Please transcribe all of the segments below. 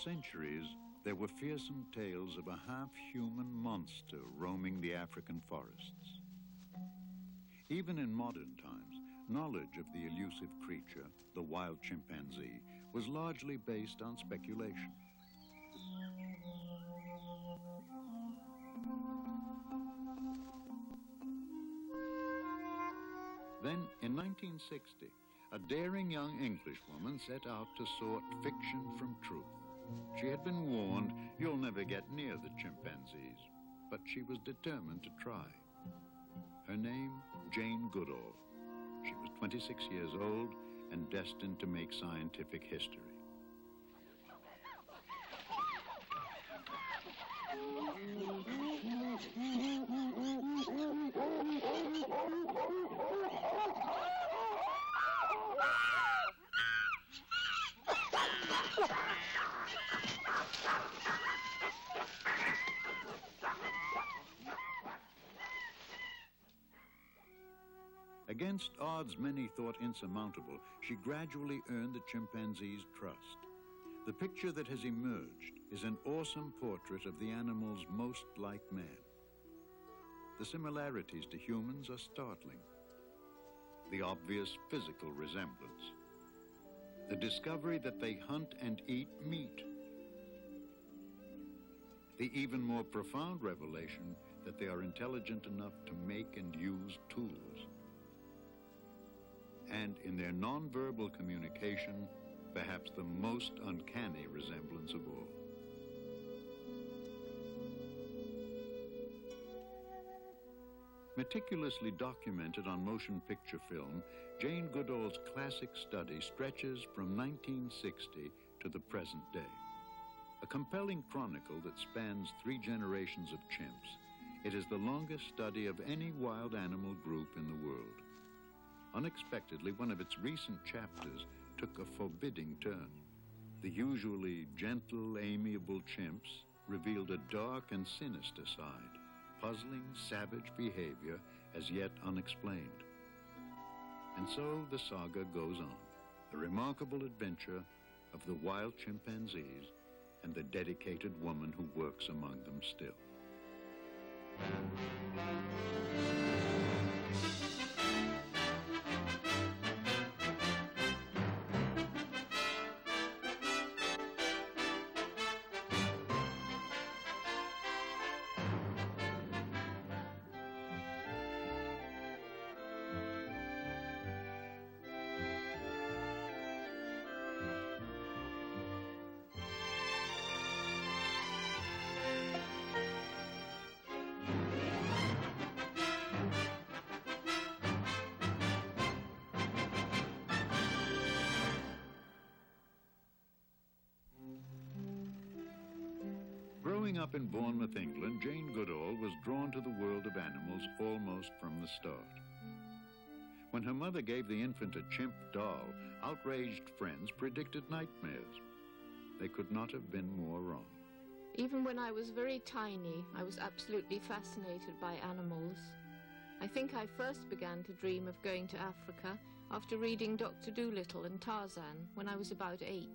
centuries, there were fearsome tales of a half-human monster roaming the African forests. Even in modern times, knowledge of the elusive creature, the wild chimpanzee, was largely based on speculation. Then, in 1960, a daring young Englishwoman set out to sort fiction from truth. She had been warned, you'll never get near the chimpanzees, but she was determined to try. Her name, Jane Goodall. She was 26 years old and destined to make scientific history. Against odds many thought insurmountable, she gradually earned the chimpanzee's trust. The picture that has emerged is an awesome portrait of the animals most like man. The similarities to humans are startling. The obvious physical resemblance. The discovery that they hunt and eat meat. The even more profound revelation that they are intelligent enough to make and use tools. And in their nonverbal communication, perhaps the most uncanny resemblance of all. Meticulously documented on motion picture film, Jane Goodall's classic study stretches from 1960 to the present day. A compelling chronicle that spans 3 generations of chimps, it is the longest study of any wild animal group in the world. Unexpectedly, one of its recent chapters took a forbidding turn. The usually gentle, amiable chimps revealed a dark and sinister side, puzzling, savage behavior as yet unexplained. And so the saga goes on, the remarkable adventure of the wild chimpanzees and the dedicated woman who works among them still. Growing up in Bournemouth, England, Jane Goodall was drawn to the world of animals almost from the start. When her mother gave the infant a chimp doll, outraged friends predicted nightmares. They could not have been more wrong. Even when I was very tiny, I was absolutely fascinated by animals. I think I first began to dream of going to Africa after reading Dr. Dolittle and Tarzan when I was about 8.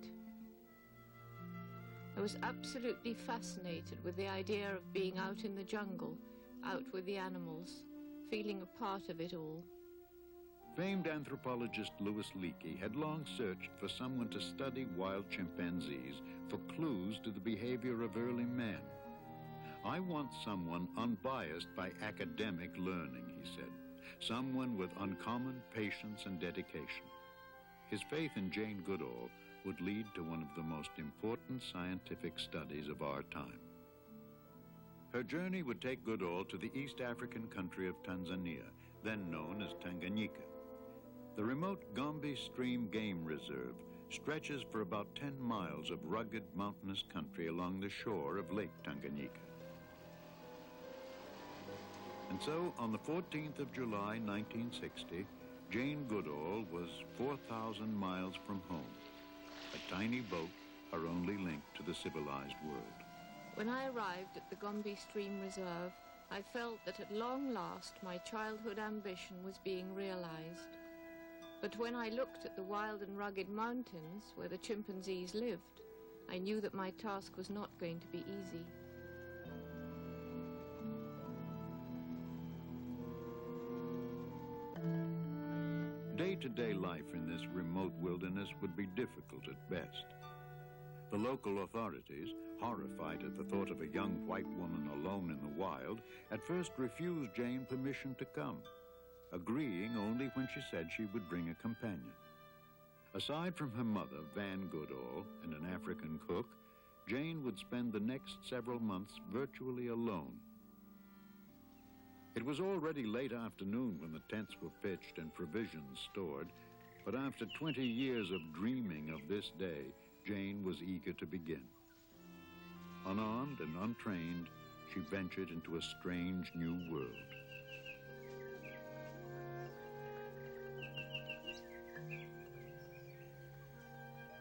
I was absolutely fascinated with the idea of being out in the jungle, out with the animals, feeling a part of it all. Famed anthropologist Louis Leakey had long searched for someone to study wild chimpanzees for clues to the behavior of early man. I want someone unbiased by academic learning, he said, someone with uncommon patience and dedication. His faith in Jane Goodall would lead to one of the most important scientific studies of our time. Her journey would take Goodall to the East African country of Tanzania, then known as Tanganyika. The remote Gombe Stream Game Reserve stretches for about 10 miles of rugged mountainous country along the shore of Lake Tanganyika. And so, on the 14th of July, 1960, Jane Goodall was 4,000 miles from home. A tiny boat, her only link to the civilized world. When I arrived at the Gombe Stream Reserve, I felt that at long last my childhood ambition was being realized. But when I looked at the wild and rugged mountains where the chimpanzees lived, I knew that my task was not going to be easy. Day-to-day life in this remote wilderness would be difficult at best. The local authorities, horrified at the thought of a young white woman alone in the wild, at first refused Jane permission to come, agreeing only when she said she would bring a companion. Aside from her mother, Van Goodall, and an African cook, Jane would spend the next several months virtually alone. It was already late afternoon when the tents were pitched and provisions stored, but after 20 years of dreaming of this day, Jane was eager to begin. Unarmed and untrained, she ventured into a strange new world.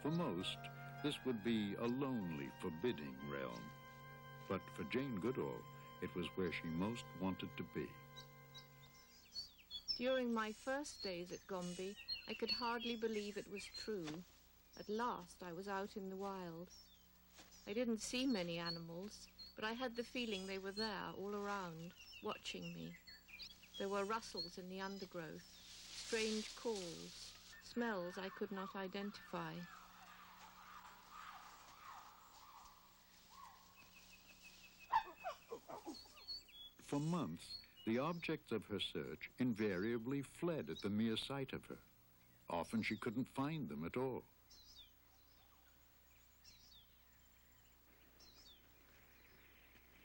For most, this would be a lonely, forbidding realm. But for Jane Goodall, it was where she most wanted to be. During my first days at Gombe, I could hardly believe it was true. At last, I was out in the wild. I didn't see many animals, but I had the feeling they were there, all around, watching me. There were rustles in the undergrowth, strange calls, smells I could not identify. For months, the objects of her search invariably fled at the mere sight of her. Often she couldn't find them at all.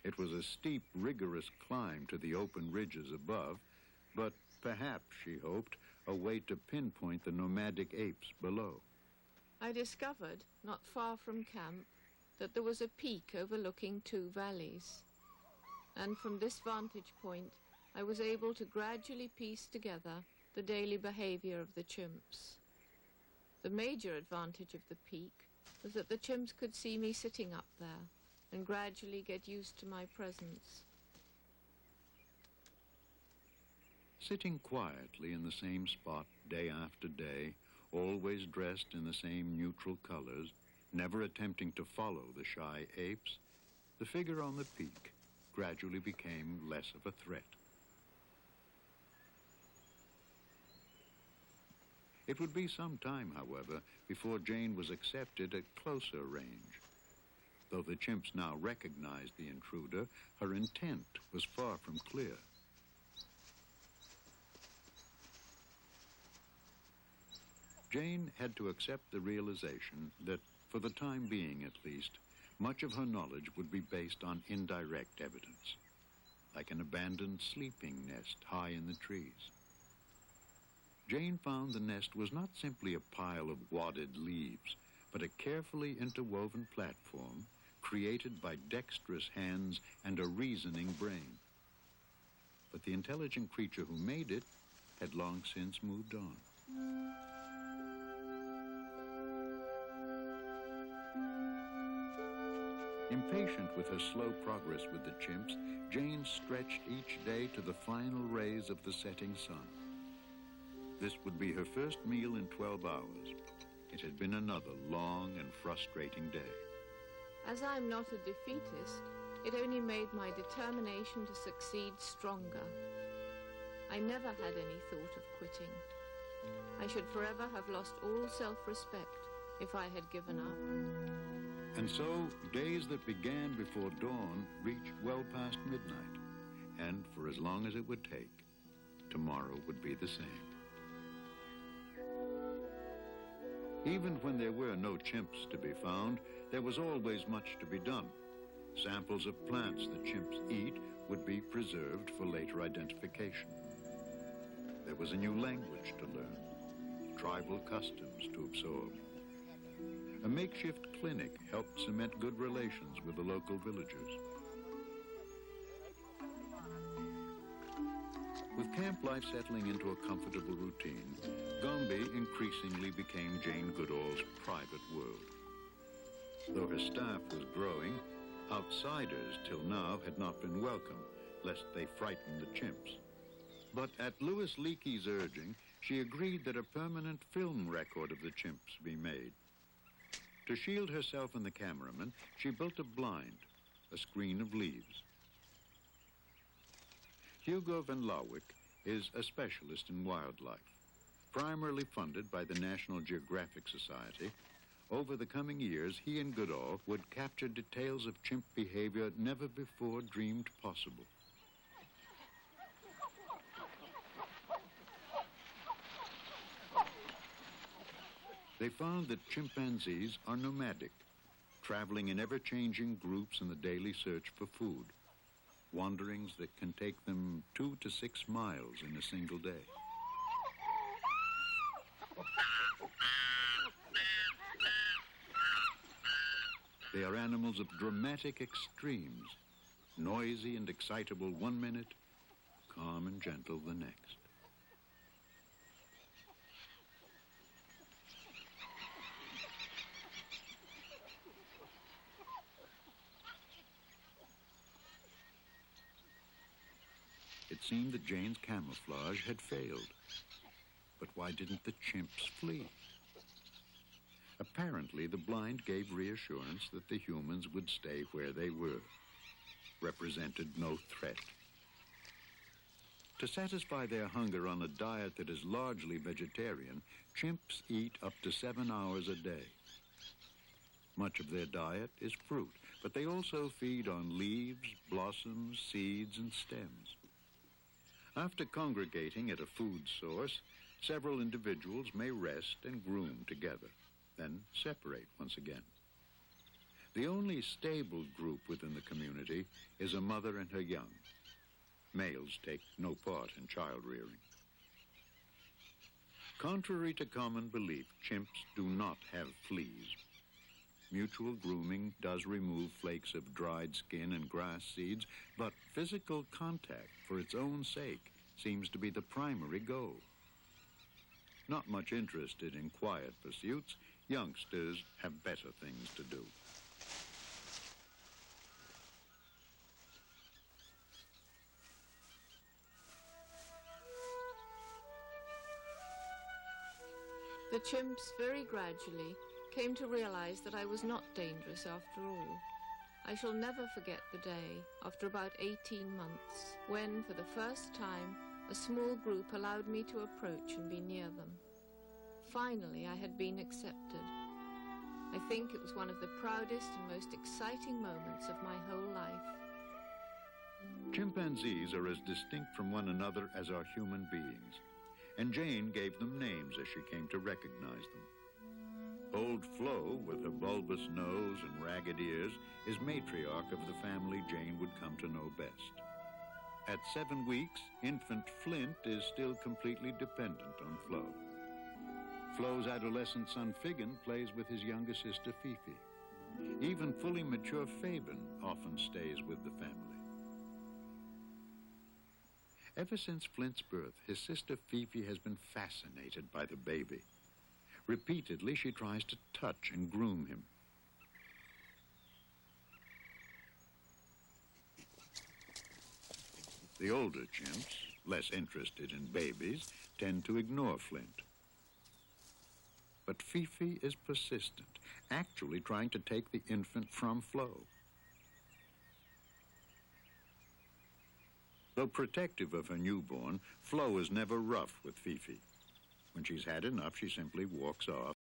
It was a steep, rigorous climb to the open ridges above, but perhaps, she hoped, a way to pinpoint the nomadic apes below. I discovered, not far from camp, that there was a peak overlooking two valleys. And from this vantage point, I was able to gradually piece together the daily behavior of the chimps. The major advantage of the peak was that the chimps could see me sitting up there and gradually get used to my presence. Sitting quietly in the same spot day after day, always dressed in the same neutral colors, never attempting to follow the shy apes, the figure on the peak gradually became less of a threat. It would be some time, however, before Jane was accepted at closer range. Though the chimps now recognized the intruder, her intent was far from clear. Jane had to accept the realization that, for the time being at least, much of her knowledge would be based on indirect evidence, like an abandoned sleeping nest high in the trees. Jane found the nest was not simply a pile of wadded leaves, but a carefully interwoven platform created by dexterous hands and a reasoning brain. But the intelligent creature who made it had long since moved on. Impatient with her slow progress with the chimps, Jane stretched each day to the final rays of the setting sun. This would be her first meal in 12 hours. It had been another long and frustrating day. As I'm not a defeatist, it only made my determination to succeed stronger. I never had any thought of quitting. I should forever have lost all self-respect if I had given up. And so, days that began before dawn reached well past midnight. And for as long as it would take, tomorrow would be the same. Even when there were no chimps to be found, there was always much to be done. Samples of plants the chimps eat would be preserved for later identification. There was a new language to learn, tribal customs to absorb. A makeshift clinic helped cement good relations with the local villagers. With camp life settling into a comfortable routine, Gombe increasingly became Jane Goodall's private world. Though her staff was growing, outsiders till now had not been welcome, lest they frighten the chimps. But at Louis Leakey's urging, she agreed that a permanent film record of the chimps be made. To shield herself and the cameraman, she built a blind, a screen of leaves. Hugo van Lawick is a specialist in wildlife. Primarily funded by the National Geographic Society, over the coming years, he and Goodall would capture details of chimp behavior never before dreamed possible. They found that chimpanzees are nomadic, traveling in ever-changing groups in the daily search for food, wanderings that can take them 2 to 6 miles in a single day. They are animals of dramatic extremes, noisy and excitable 1 minute, calm and gentle the next. It seemed that Jane's camouflage had failed. But why didn't the chimps flee? Apparently, the blind gave reassurance that the humans would stay where they were, represented no threat. To satisfy their hunger on a diet that is largely vegetarian, chimps eat up to 7 hours a day. Much of their diet is fruit, but they also feed on leaves, blossoms, seeds, and stems. After congregating at a food source, several individuals may rest and groom together, then separate once again. The only stable group within the community is a mother and her young. Males take no part in child rearing. Contrary to common belief, chimps do not have fleas. Mutual grooming does remove flakes of dried skin and grass seeds, but physical contact for its own sake seems to be the primary goal. Not much interested in quiet pursuits, youngsters have better things to do. The chimps very gradually came to realize that I was not dangerous after all. I shall never forget the day, after about 18 months, when, for the first time, a small group allowed me to approach and be near them. Finally, I had been accepted. I think it was one of the proudest and most exciting moments of my whole life. Chimpanzees are as distinct from one another as are human beings, and Jane gave them names as she came to recognize them. Old Flo, with her bulbous nose and ragged ears, is matriarch of the family Jane would come to know best. At 7 weeks, infant Flint is still completely dependent on Flo. Flo's adolescent son Figgin plays with his younger sister Fifi. Even fully mature Fabian often stays with the family. Ever since Flint's birth, his sister Fifi has been fascinated by the baby. Repeatedly, she tries to touch and groom him. The older chimps, less interested in babies, tend to ignore Flint. But Fifi is persistent, actually trying to take the infant from Flo. Though protective of her newborn, Flo is never rough with Fifi. When she's had enough, she simply walks off.